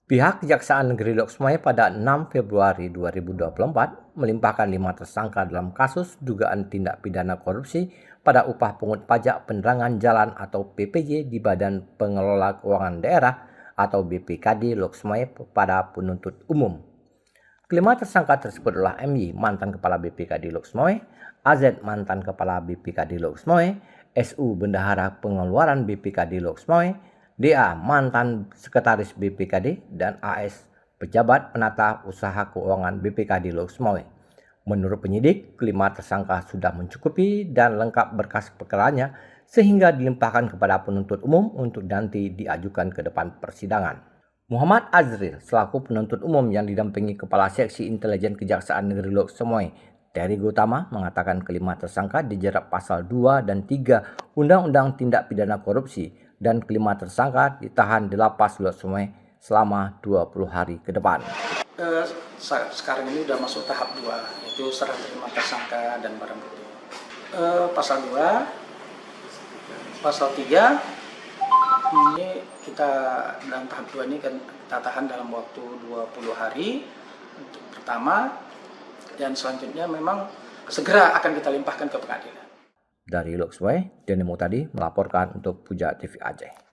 Pihak Kejaksaan Negeri Lok Sumawe pada 6 Februari 2024 melimpahkan 5 tersangka dalam kasus dugaan tindak pidana korupsi pada upah pungut pajak penerangan jalan atau PPJ di Badan Pengelola Keuangan Daerah atau BPKD Lok Sumawe pada penuntut umum. Kelima tersangka tersebut adalah MY, mantan Kepala BPKD Lok Sumawe, AZ, mantan Kepala BPKD Lok Sumawe, SU, Bendahara Pengeluaran BPKD Lok Sumawe, DA, mantan Sekretaris BPKD, dan AS, Pejabat Penata Usaha Keuangan BPKD Lok Sumawe. Menurut penyidik, kelima tersangka sudah mencukupi dan lengkap berkas perkaranya sehingga dilimpahkan kepada penuntut umum untuk nanti diajukan ke depan persidangan. Muhammad Azril selaku penuntut umum yang didampingi Kepala Seksi Intelijen Kejaksaan Negeri Lok Sumawe, Terry Gautama, mengatakan kelima tersangka dijerat pasal 2 dan 3 Undang-Undang Tindak Pidana Korupsi dan kelima tersangka ditahan di Lapas Lok Sumawe selama 20 hari ke depan. Sekarang ini sudah masuk tahap 2, yaitu serah terima tersangka dan barang bukti. Pasal 2, pasal 3, ini kita dalam tahap 2 ini kan kita tahan dalam waktu 20 hari untuk pertama, dan selanjutnya memang segera akan kita limpahkan ke pengadilan. Dari Lok Sumawe, Denny Mutadi melaporkan untuk Puja TV Aceh.